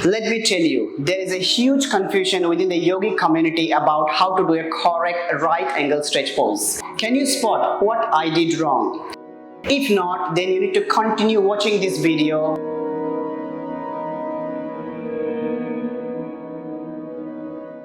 Let me tell you, there is a huge confusion within the yogic community about how to do a correct right angle stretch pose. Can you spot what I did wrong? If not, then you need to continue watching this video.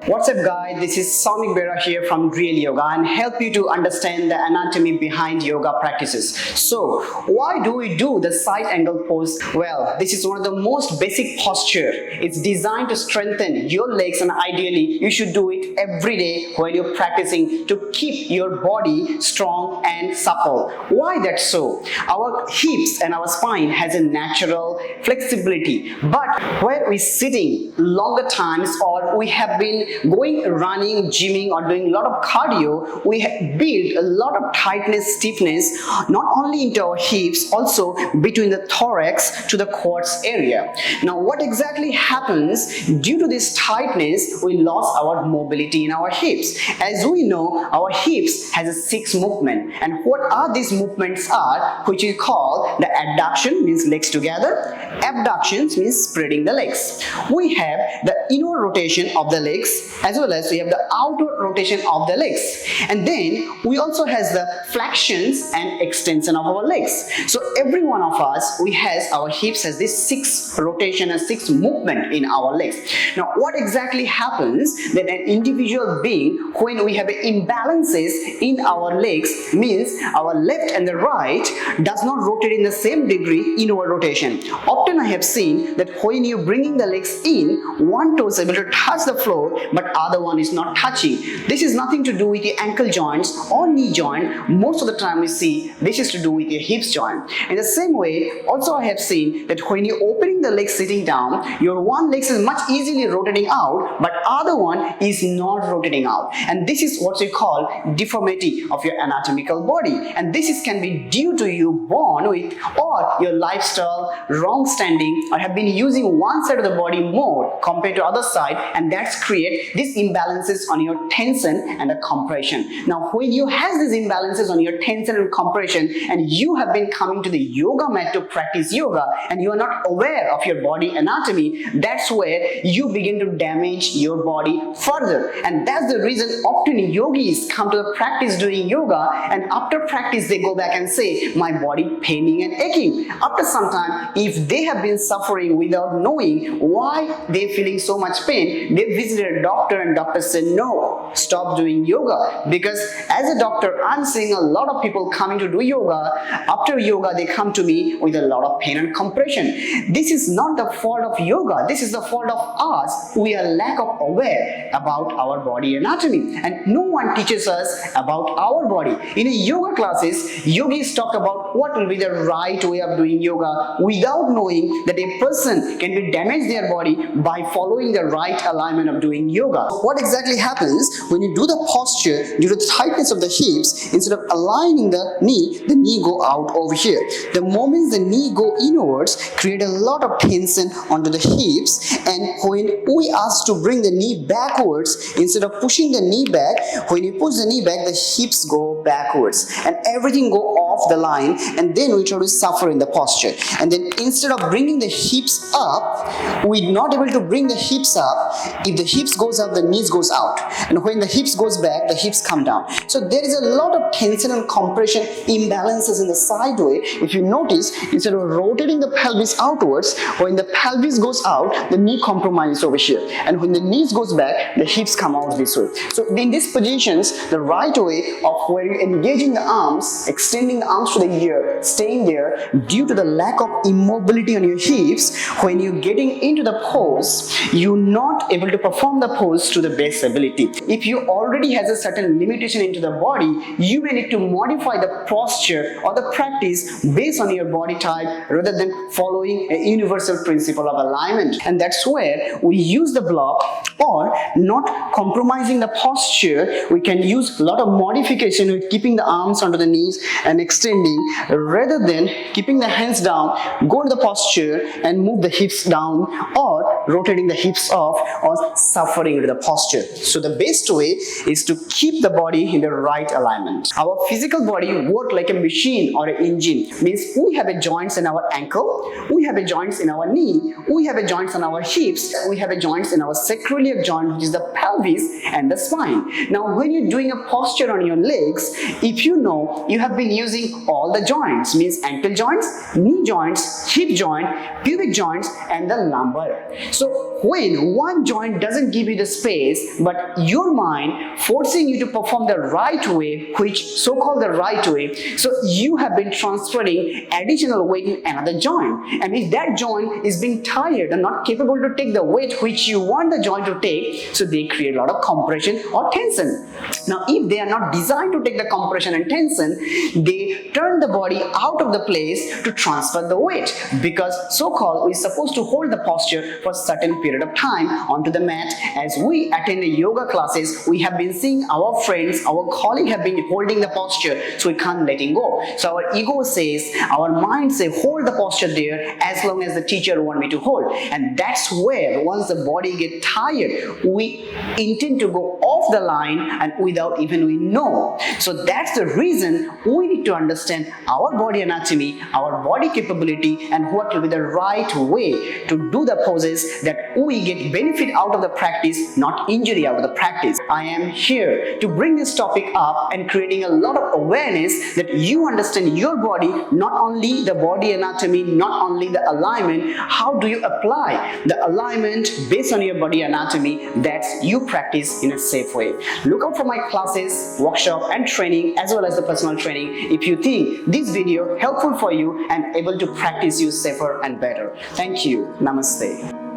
What's up guys, this is Soumik Bera here from Real Yoga and help you to understand the anatomy behind yoga practices. So, why do we do the side angle pose? Well, this is one of the most basic posture. It's designed to strengthen your legs and ideally you should do it every day when you're practicing to keep your body strong and supple. Why that's so? Our hips and our spine has a natural flexibility, but where we're sitting longer times or we have been going running, gymming or doing a lot of cardio, we have built a lot of tightness, stiffness, not only into our hips, also between the thorax to the quads area. Now what exactly happens due to this tightness? We lost our mobility in our hips. As we know, our hips has a 6 movement, and what are these movements are, which we call the adduction, means legs together, abductions means spreading the legs. We have the inward rotation of the legs as well as we have the outward rotation of the legs, and then we also has the flexions and extension of our legs. So every one of us, we has our hips has this 6 rotation and 6 movement in our legs. Now what exactly happens that an individual being, when we have imbalances in our legs, means our left and the right does not rotate in the same degree inward rotation. Often I have seen that when you bringing the legs in, one toe is able to touch the floor but other one is not touching. This is nothing to do with the ankle joints or knee joint. Most of the time we see this is to do with your hips joint. In the same way, also I have seen that when you're opening the legs sitting down, your one leg is much easily rotating out but other one is not rotating out, and this is what we call deformity of your anatomical body, and this can be due to you born with or your lifestyle, wrong standing, or have been using one side of the body more compared to other side, and that's create these imbalances on your tension and the compression. Now when you have these imbalances on your tension and compression and you have been coming to the yoga mat to practice yoga and you are not aware of your body anatomy, that's where you begin to damage your body further, and that's the reason often yogis come to the practice doing yoga and after practice they go back and say my body paining and aching. After some time, if they have been suffering without knowing why they're feeling so much pain, they visited a doctor and doctor said no, stop doing yoga. Because as a doctor, I'm seeing a lot of people coming to do yoga. After yoga they come to me with a lot of pain and compression. This is not the fault of yoga, this is the fault of us. We are lack of aware about our body anatomy and no one teaches us about our body. In a yoga classes, yogis talk about what will be the right way of doing yoga without knowing that a person can be damage their body by following the right alignment of doing yoga. What exactly happens when you do the posture due to the tightness of the hips? Instead of aligning the knee go out over here. The moment the knee go inwards, create a lot of tension onto the hips, and when we ask to bring the knee backwards, instead of pushing the knee back, when you push the knee back, the hips go backwards and everything go off the line, and then we try to suffer in the posture. And then instead of bringing the hips up, we're not able to bring the hips up. If the hips goes up, the knees goes out, and when the hips goes back, the hips come down. So there is a lot of tension and compression imbalances in the side way. If you notice, instead of rotating the pelvis outwards, when the pelvis goes out, the knee compromises over here, and when the knees goes back, the hips come out this way. So in these positions, the right way of where you're engaging the arms, extending the arms to the ear, staying there, due to the lack of immobility on your hips, when you're getting into the pose, you're not able to perform the pose to the best ability. If you already has a certain limitation into the body, you may need to modify the posture or the practice based on your body type rather than following a universal principle of alignment. And that's where we use the block, or not compromising the posture, we can use a lot of modification with keeping the arms onto the knees and extending, rather than keeping the hands down, go into the posture and move the hips down or rotating the hips off or suffer referring to the posture. So the best way is to keep the body in the right alignment. Our physical body works like a machine or an engine. Means we have a joints in our ankle, we have a joints in our knee, we have a joints on our hips, we have a joints in our sacroiliac joint, which is the pelvis and the spine. Now when you're doing a posture on your legs, if you know you have been using all the joints, means ankle joints, knee joints, hip joint, pubic joints and the lumbar. So when one joint doesn't give you the space, but your mind forcing you to perform the right way, which so-called the right way, so you have been transferring additional weight in another joint, and if that joint is being tired and not capable to take the weight which you want the joint to take, so they create a lot of compression or tension. Now if they are not designed to take the compression and tension, they turn the body out of the place to transfer the weight, because so-called we're supposed to hold the posture for a certain period of time onto the mat. As we attend the yoga classes, we have been seeing our friends, our colleagues have been holding the posture, so we can't let it go. So our ego says, our mind says, hold the posture there as long as the teacher wants me to hold. And that's where once the body gets tired, we intend to go off the line and without even we know. So that's the reason we need to understand our body anatomy, our body capability, and what will be the right way to do the poses that we get benefit out of the practice, not injury out of the practice. I am here to bring this topic up and creating a lot of awareness that you understand your body, not only the body anatomy, not only the alignment, how do you apply the alignment based on your body anatomy that you practice in a safe way. Look out for my classes, workshop and training, as well as the personal training if you think this video helpful for you and able to practice you safer and better. Thank you. Namaste.